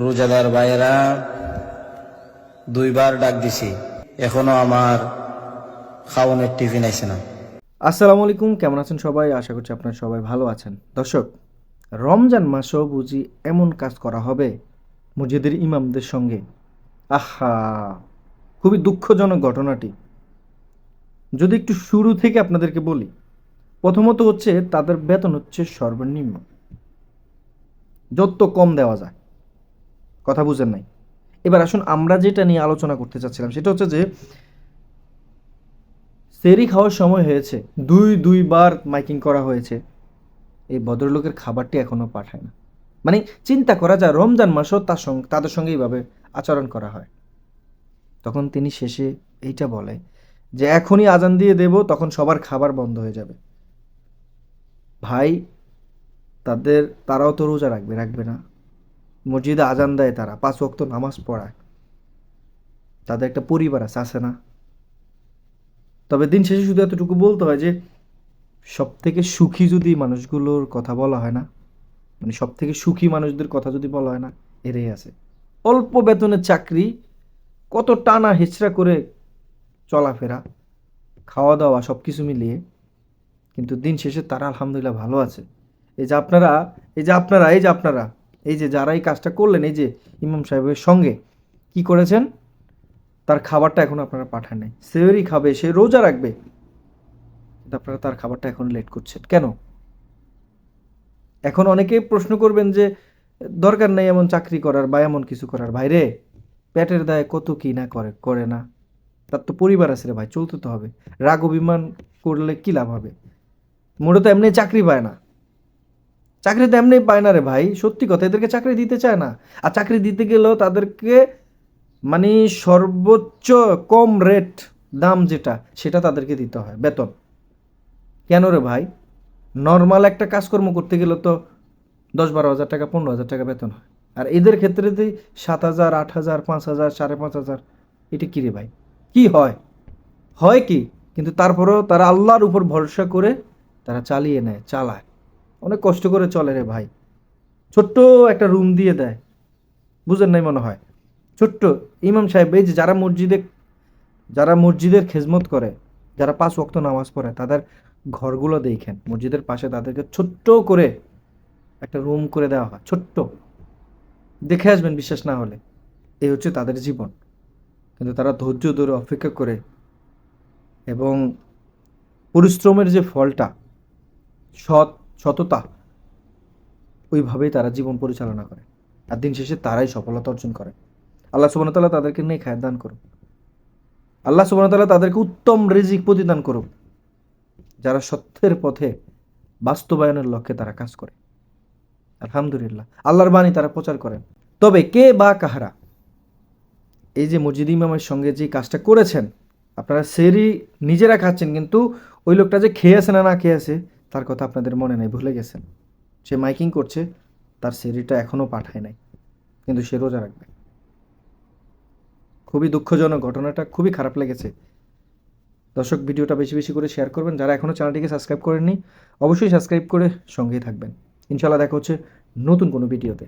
রোজাদার ভাইয়েরা, দুইবার ডাক দিছি, এখনো আমার খাওনের টিফিন আইছে না। আসসালামু আলাইকুম, কেমন আছেন সবাই? আশা করছি আপনারা সবাই ভালো আছেন। দর্শক, রমজান মাসেও বুঝি এমন কাজ করা হবে মসজিদের ইমামদের সঙ্গে? আহা, খুবই দুঃখজনক ঘটনাটি। যদি একটু শুরু থেকে আপনাদেরকে বলি, প্রথমত হচ্ছে তাদের বেতন হচ্ছে সর্বনিম্ন, যত কম দেওয়া যায়। কথা বুঝেন নাই? এবার আসুন আমরা যেটা নিয়ে আলোচনা করতে চাচ্ছিলাম সেটা হচ্ছে যে সেরি খাওয়ার সময় হয়েছে, দুইবার মাইকিং করা হয়েছে, এই ভদ্রলোকের খাবারটি এখনো পাঠায় না। মানে চিন্তা করা যায়, রমজান মাসও তাদের সঙ্গে এইভাবে আচরণ করা হয়। তখন তিনি শেষে এইটা বলে যে এখনই আজান দিয়ে দেব, তখন সবার খাবার বন্ধ হয়ে যাবে। ভাই, তারাও তো রোজা রাখবে না? মসজিদে আজান দেয়, তারা 5 ওয়াক্ত নামাজ পড়ায়, তাদের একটা পরিবার আছে না? তবে দিন শেষে শুধু এতটুকু বলতে হয় যে সব থেকে সুখী যদি মানুষগুলোর কথা বলা হয় না, মানে সব থেকে সুখী মানুষদের কথা যদি বলা হয় না, এরাই আছে। অল্প বেতনের চাকরি, কত টানা হেচড়া করে চলাফেরা, খাওয়া দাওয়া সব কিছু মিলিয়ে, কিন্তু দিন শেষে তারা আলহামদুলিল্লাহ ভালো আছে। এই যে আপনারা এই যে আপনারা এই যে আপনারা এই যে যারা এই কাজটা করলেন, এই যে ইমাম সাহেবের সঙ্গে কি করেছেন, তার খাবারটা এখন আপনারা পাঠান নাই। সেহরি খাবে, সে রোজা রাখবে, কিন্তু আপনারা তার খাবারটা এখন লেট করছেন কেন? এখন অনেকেই প্রশ্ন করবেন যে দরকার নেই এমন চাকরি করার বা এমন কিছু করার। ভাই রে, পেটের দায়ে কত কি না করে না, তার তো পরিবার আছে রে ভাই, চলতে তো হবে। রাগ অভিমান করলে কি লাভ হবে? মোড়ে তো এমনি চাকরি পায় না, চাকরি তো এমনি পায় না রে ভাই, সত্যি কথা, এদেরকে চাকরি দিতে চায় না। আর চাকরি দিতে গেলেও তাদেরকে মানে সর্বোচ্চ কম রেট, দাম যেটা, সেটা তাদেরকে দিতে হয় বেতন। কেন রে ভাই? নর্মাল একটা কাজকর্ম করতে গেলে তো 10-12 হাজার টাকা, 15 হাজার টাকা বেতন হয়। আর এদের ক্ষেত্রেতেই 7,000, 8,000, 5,000, 5,500। এটা কি রে ভাই? কি হয়? হয় কি? কিন্তু তারপরেও তারা আল্লাহর উপর ভরসা করে তারা চালিয়ে নেয়, চালায়, অনেক কষ্ট করে চলে রে ভাই। ছোট্ট একটা রুম দিয়ে দেয়, বুঝেন নাই মনে হয়? ছোট্ট ইমাম সাহেব, এই যে যারা মসজিদের খেজমত করে, যারা 5 ওয়াক্ত নামাজ পড়ে, তাদের ঘরগুলো দেখেন, মসজিদের পাশে তাদেরকে ছোট্ট করে একটা রুম করে দেওয়া হয়, ছোট্ট। দেখে আসবেন বিশ্বাস না হলে। এই হচ্ছে তাদের জীবন। কিন্তু তারা ধৈর্য ধরে অপেক্ষা করে এবং পরিশ্রমের যে ফলটা, সততা, ওইভাবেই তারা জীবন পরিচালনা করে। আর দিন শেষে তারাই সফলতা অর্জন করে। আল্লাহ সুবহানাহু ওয়া তাআলা তাদেরকে নেক হায়াত দান করুক। আল্লাহ সুবহানাহু ওয়া তাআলা তাদেরকে উত্তম রিজিক প্রতিদান করুক, যারা সত্যের পথে বাস্তবায়নের লক্ষ্যে তারা কাজ করে। আলহামদুলিল্লাহ, আল্লাহর বাণী তারা প্রচার করেন। তবে কে বা কাহারা এই যে মসজিদ ইমামের সঙ্গে যে কাজটা করেছেন, আপনারা সেরি নিজেরা খাচ্ছেন, কিন্তু ওই লোকটা যে খেয়ে আছে না খেয়ে আছে তার কথা আপনাদের মনে নাই, ভুলে গেছেন। সে মাইকিং করছে, তার সেরিটা এখনও পাঠায় নাই, কিন্তু সে রোজা রাখবে। খুবই দুঃখজনক ঘটনাটা, খুবই খারাপ লেগেছে। দর্শক, ভিডিওটা বেশি বেশি করে শেয়ার করবেন। যারা এখনও চ্যানেলটিকে সাবস্ক্রাইব করেননি, অবশ্যই সাবস্ক্রাইব করে সঙ্গেই থাকবেন। ইনশাআল্লাহ দেখা হচ্ছে নতুন কোনো ভিডিওতে।